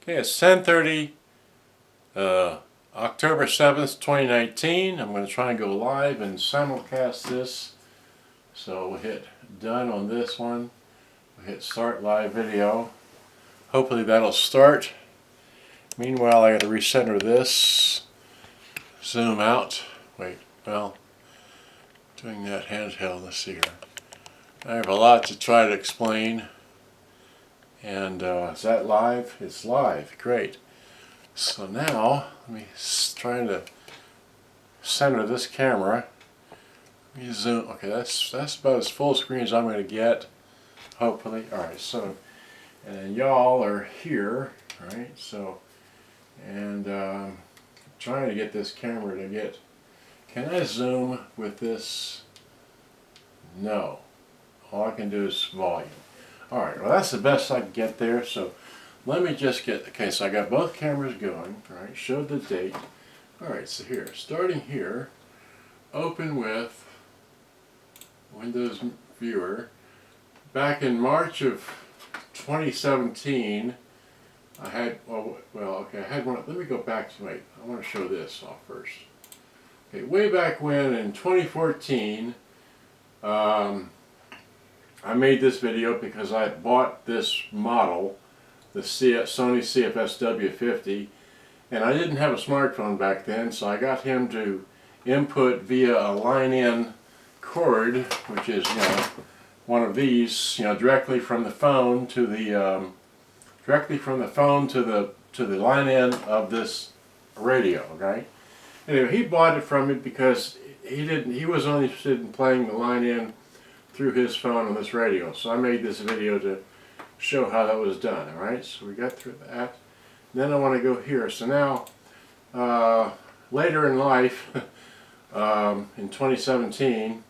Okay, it's 10:30, October 7th, 2019. I'm going to try and go live and simulcast this. So we'll hit done on this one. We'll hit start live video. Hopefully that'll start. Meanwhile, I got to recenter this. Zoom out. Wait, well, doing that handheld. Let's see here. I have a lot to try to explain. And is that live? It's live. Great. So now, let me try to center this camera. Let me zoom. Okay, that's about as full screen as I'm going to get, hopefully. Alright, so, and then y'all are here, right? So, and trying to get this camera to get, can I zoom with this? No. All I can do is volume. Alright, well that's the best I can get there, so let me just get, okay, so I got both cameras going, right, showed the date. Alright, so here, starting here, open with Windows Viewer. Back in March of 2017, I had, well, okay, I had one, let me go back to, wait, I want to show this off first. Okay, way back when, in 2014, I made this video because I bought this model, the Sony CFS-W50, and I didn't have a smartphone back then, so I got him to input via a line-in cord, which is, one of these, directly from the phone to the to the line-in of this radio. Okay. Anyway, he bought it from me because he was only interested in playing the line-in through his phone on this radio. So I made this video to show how that was done. Alright, so we got through that. Then I want to go here. So now, later in life, in 2017,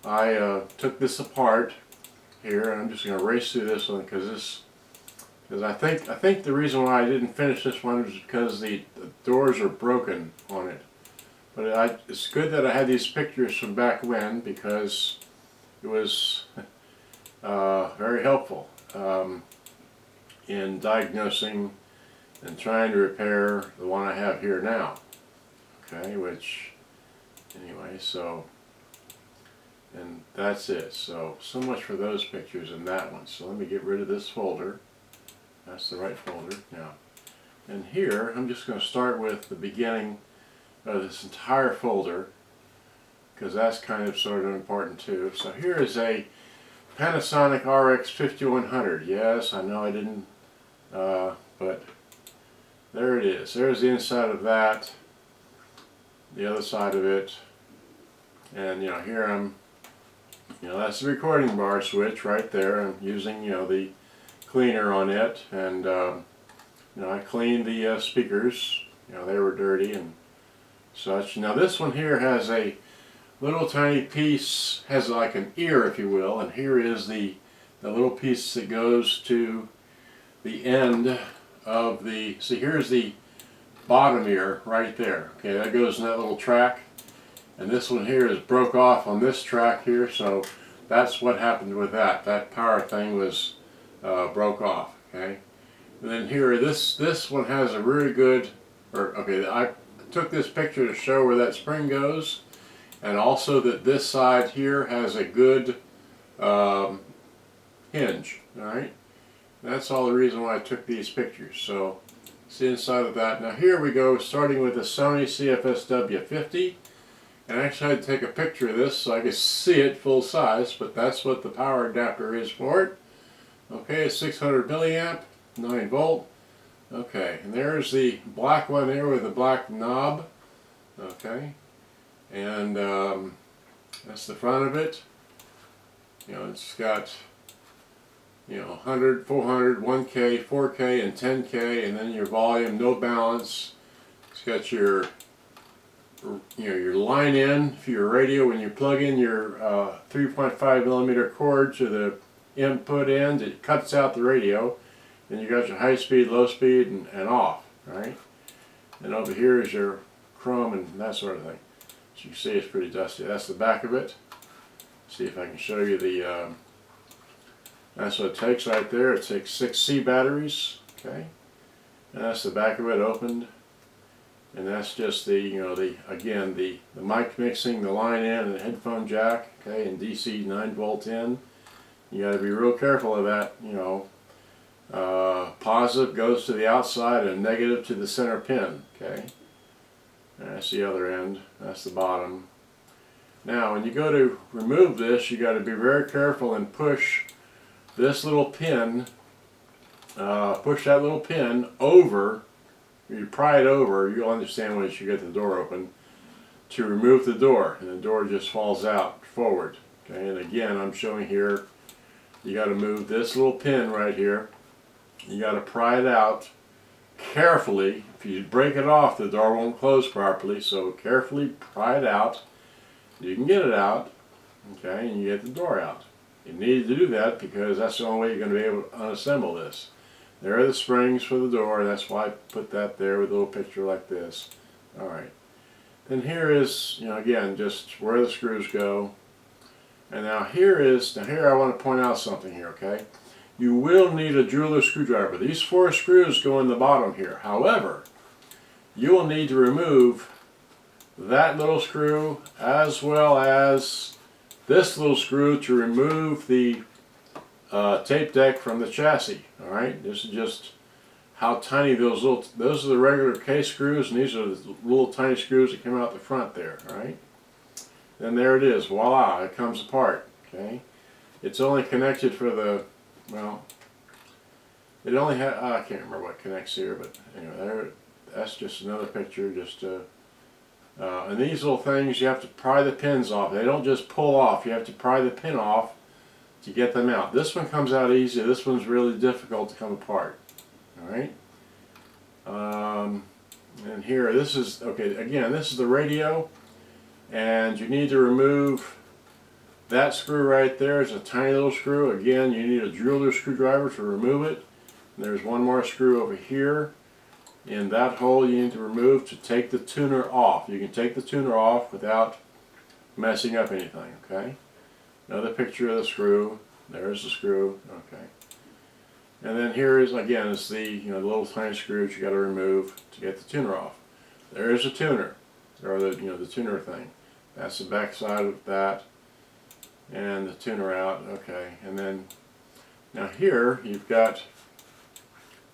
I took this apart here, and I'm just going to race through this one because I think the reason why I didn't finish this one was because the doors are broken on it. But it's good that I had these pictures from back when, because it was very helpful in diagnosing and trying to repair the one I have here now. Okay, which, anyway, so, and that's it. So much for those pictures in that one. So let me get rid of this folder. That's the right folder. Now, and here, I'm just going to start with the beginning of this entire folder, because that's kind of sort of important too. So here is a Panasonic RX-5100. Yes, I know I didn't, but there it is. There's the inside of that, the other side of it, and here I'm, that's the recording bar switch right there. I'm using the cleaner on it, and I cleaned the speakers. They were dirty and such. Now this one here has a little tiny piece, has like an ear, if you will, and here is the little piece that goes to the end of the, see, here's the bottom ear right there. Okay, that goes in that little track, and this one here is broke off on this track here, so that's what happened with that. That power thing was broke off. Okay, and then here, this one has a really good, okay, I took this picture to show where that spring goes, and also that this side here has a good hinge. Alright, that's all the reason why I took these pictures. So see inside of that. Now here we go, starting with the Sony CFS-W50, and actually I had to take a picture of this so I could see it full size, but that's what the power adapter is for it. Okay, it's 600 milliamp, 9 volt. Okay, and there's the black one there with the black knob. Okay, and that's the front of it. It's got 100, 400, 1K, 4K, and 10K, and then your volume, no balance. It's got your your line in for your radio when you plug in your 3.5 millimeter cord to the input end. It cuts out the radio. Then you got your high speed, low speed, and off, right? And over here is your chrome and that sort of thing. So you see it's pretty dusty. That's the back of it. See if I can show you the, that's what it takes right there. It takes 6 C batteries, okay? And that's the back of it opened. And that's just the, again, the mic mixing, the line in, and the headphone jack, okay, and DC 9-volt in. You got to be real careful of that, positive goes to the outside and negative to the center pin, okay. And that's the other end, that's the bottom. Now when you go to remove this, you got to be very careful and push this little pin, push that little pin over. You pry it over, you'll understand once you get the door open, to remove the door, and the door just falls out forward. Okay, and again, I'm showing here, you got to move this little pin right here. You got to pry it out carefully. If you break it off, the door won't close properly, so carefully pry it out. You can get it out, okay, and you get the door out. You need to do that because that's the only way you're going to be able to unassemble this. There are the springs for the door, and that's why I put that there with a little picture like this. Alright. Then here is, again, just where the screws go. And now here I want to point out something here, okay? You will need a jeweler screwdriver. These 4 screws go in the bottom here. However, you will need to remove that little screw as well as this little screw to remove the tape deck from the chassis. Alright, this is just how tiny those are the regular case screws, and these are the little tiny screws that come out the front there. Alright, then there it is, voila, it comes apart. Okay, it's only connected for the, well, it only has, I can't remember what connects here, but anyway, that's just another picture. Just and these little things, you have to pry the pins off. They don't just pull off, you have to pry the pin off to get them out. This one comes out easy, this one's really difficult to come apart. Alright, and here, this is, okay, again, this is the radio, and you need to remove that screw right there. Is a tiny little screw. Again, you need a jeweler screwdriver to remove it. And there's one more screw over here in that hole you need to remove to take the tuner off. You can take the tuner off without messing up anything, okay? Another picture of the screw. There's the screw, okay. And then here is, again, is the, the little tiny screws you got to remove to get the tuner off. There is a tuner, or the, the tuner thing. That's the back side of that, and the tuner out, okay. And then, now here, you've got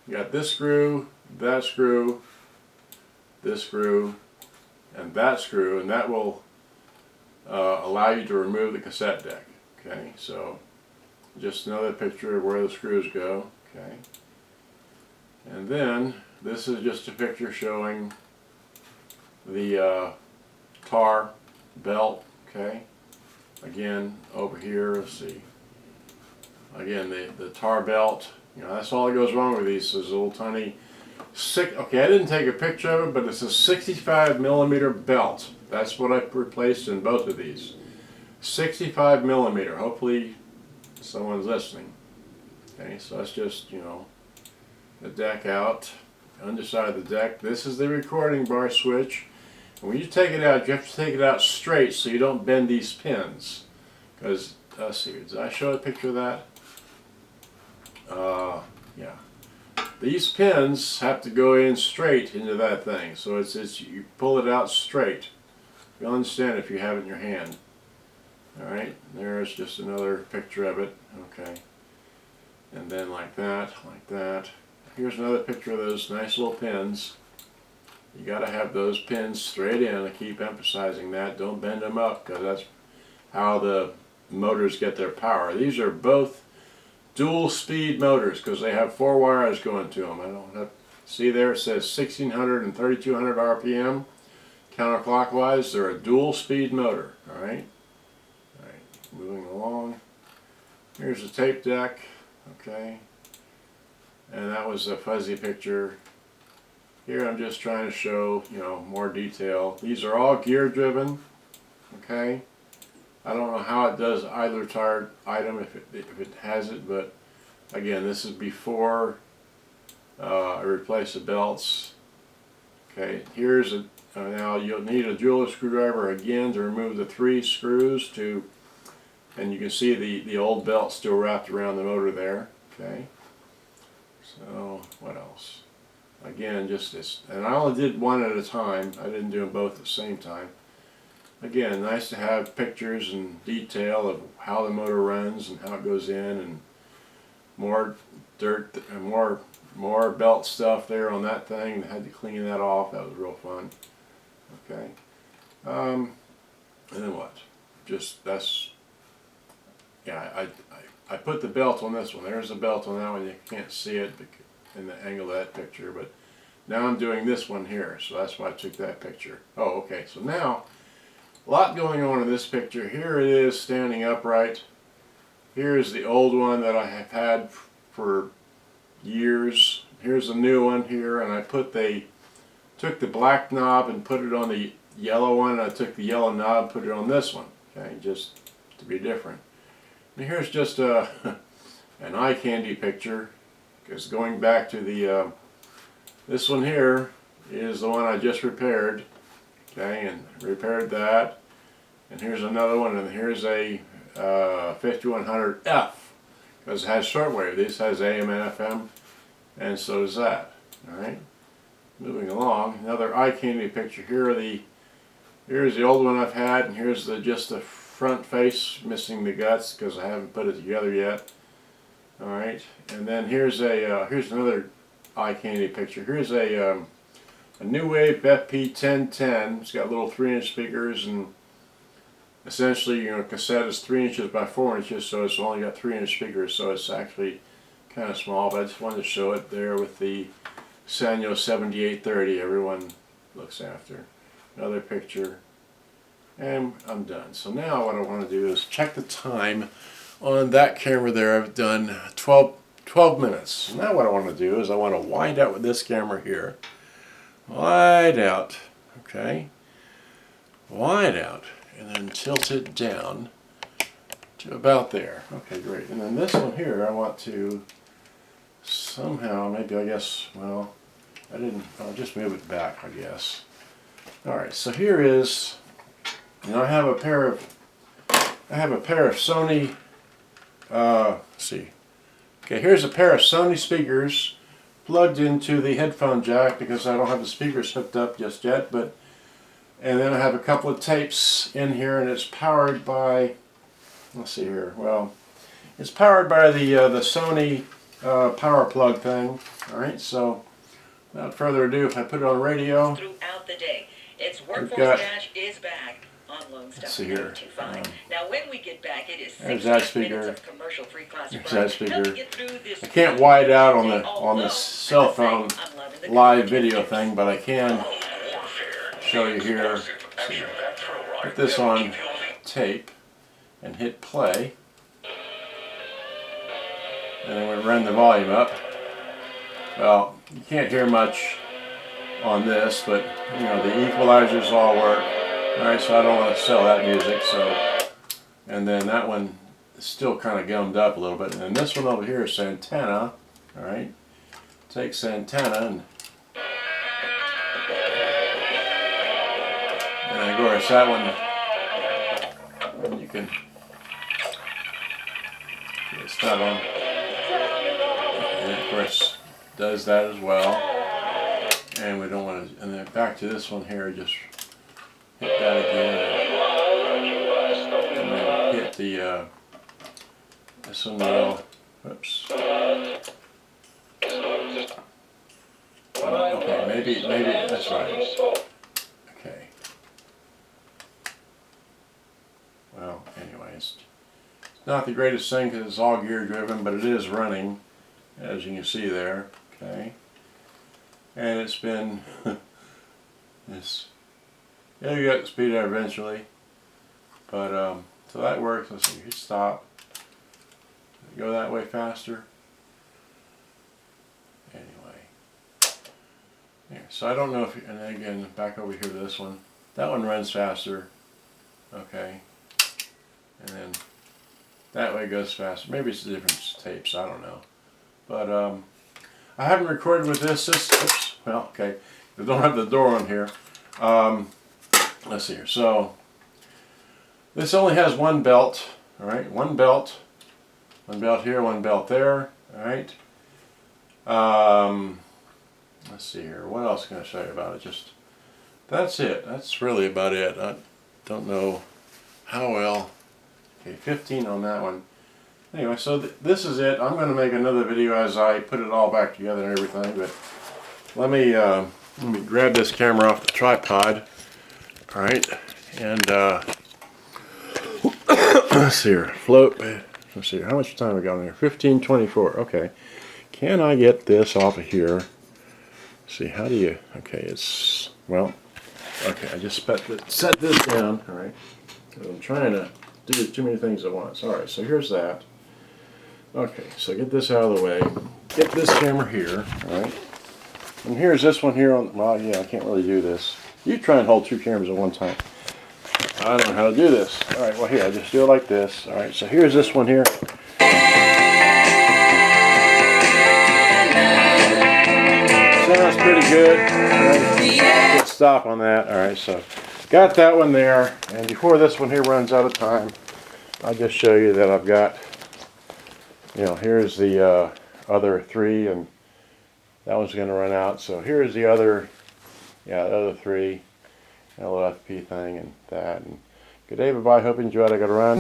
this screw, that screw, this screw, and that will allow you to remove the cassette deck. Okay, so just another picture of where the screws go. Okay, and then this is just a picture showing the tar belt. Okay, again over here, let's see. Again, the tar belt. That's all that goes wrong with these. Is a little tiny. Okay, I didn't take a picture of it, but it's a 65mm belt. That's what I replaced in both of these. 65mm. Hopefully someone's listening. Okay, so that's just, the deck out. Underside of the deck. This is the recording bar switch. And when you take it out, you have to take it out straight so you don't bend these pins. Because, let's see, did I show a picture of that? Yeah. These pins have to go in straight into that thing. So it's you pull it out straight. You'll understand if you have it in your hand. Alright, there's just another picture of it. Okay. And then like that, like that. Here's another picture of those nice little pins. You got to have those pins straight in. I keep emphasizing that. Don't bend them up, because that's how the motors get their power. These are both dual speed motors because they have 4 wires going to them. I don't have, see there it says 1600 and 3200 RPM counterclockwise. They're a dual speed motor. Alright, moving along. Here's the tape deck. Okay, and that was a fuzzy picture. Here I'm just trying to show, more detail. These are all gear driven. Okay, I don't know how it does either tire item, if it has it, but again, this is before I replace the belts. Okay, here's a now you'll need a jeweler screwdriver again to remove the 3 screws and you can see the old belt still wrapped around the motor there. Okay, so what else? Again, just this, and I only did one at a time. I didn't do them both at the same time. Again, nice to have pictures and detail of how the motor runs and how it goes in, and more dirt and more belt stuff there on that thing. I had to clean that off. That was real fun. Okay. And then what? Just that's, yeah. I put the belt on this one. There's the belt on that one. You can't see it in the angle of that picture, but now I'm doing this one here, so that's why I took that picture. Oh, okay. So now, a lot going on in this picture. Here it is standing upright. Here's the old one that I have had for years. Here's a new one here, and I took the black knob and put it on the yellow one. I took the yellow knob and put it on this one. Okay, just to be different. And here's just an eye candy picture, because going back to the this one here is the one I just repaired. Okay, and repaired that. And here's another one, and here's a 5100F, because it has shortwave. This has AM and FM, and so does that. All right. Moving along, another eye candy picture. Here's the old one I've had, and here's just the front face missing the guts because I haven't put it together yet. All right, and then here's another eye candy picture. Here's a New Wave FP1010. It's got little 3-inch speakers, and essentially, cassette is 3 inches by 4 inches, so it's only got 3-inch speakers, so it's actually kind of small. But I just wanted to show it there with the Sanyo 7830 everyone looks after. Another picture, and I'm done. So now what I want to do is check the time on that camera there. I've done 12 minutes. Now what I want to do is I want to wind out with this camera here. Wide out, okay? Wide out, and then tilt it down to about there. Okay, great. And then this one here I want to somehow, maybe, I guess, well, I'll just move it back, I guess. Alright, so here is, I have a pair of Sony, let's see. Okay, here's a pair of Sony speakers plugged into the headphone jack because I don't have the speakers hooked up just yet, and then I have a couple of tapes in here, and it's powered by, let's see here, well, it's powered by the Sony power plug thing. Alright, so without further ado, if I put it on radio, throughout the day, it's Workforce Dash is back on Lone Star 925. Now when we get back, it is 60 minutes of commercial-free classified. I can't wide out on the cell phone live video thing, but I can show you here. Put this on tape and hit play, and then we run the volume up. Well, you can't hear much on this, but the equalizers all work. Alright, so I don't want to sell that music, so, and then that one is still kind of gummed up a little bit, and then this one over here is Santana. Alright, take Santana, and of course that one, you can, it's not on, and of course does that as well. And we don't want to, and then back to this one here, just hit that again, and then hit the, this one now, whoops. Okay, maybe, that's right. Okay. Well, anyways, it's not the greatest thing because it's all gear driven, but it is running, as you can see there, okay. And it's been this. Yeah, you got to speed it up eventually, but so that works. Let's see. You stop. Go that way faster. Anyway, here. So I don't know if. And then again, back over here to this one. That one runs faster. Okay. And then that way goes faster. Maybe it's the different tapes. I don't know. But I haven't recorded with this. Oops. Well, okay. I don't have the door on here. Let's see here. So this only has one belt. All right, one belt here, one belt there. All right. let's see here. What else can I show you about it? Just that's it. That's really about it. I don't know how well. Okay, 15 on that one. Anyway, so this is it. I'm going to make another video as I put it all back together and everything. But let me grab this camera off the tripod. All right, and let's see here. Float. Let's see. How much time we got on here? 15:24. Okay. Can I get this off of here? See, how do you? Okay, it's well. Okay, I just set this down. All right. I'm trying to do too many things at once. All right. So here's that. Okay. So get this out of the way. Get this camera here. All right. And here's this one here on. Well, yeah, I can't really do this. You try and hold two cameras at one time. I don't know how to do this. All right. Well, here I just do it like this. All right. So here's this one here. Sounds pretty good. Alright, good stop on that. Alright, so got that one there. And before this one here runs out of time, I'll just show you that I've got, here's the other three, and that one's going to run out. So here's the other, the other three, LFP thing and that. And good day, bye-bye. Hope you enjoyed. I got to run.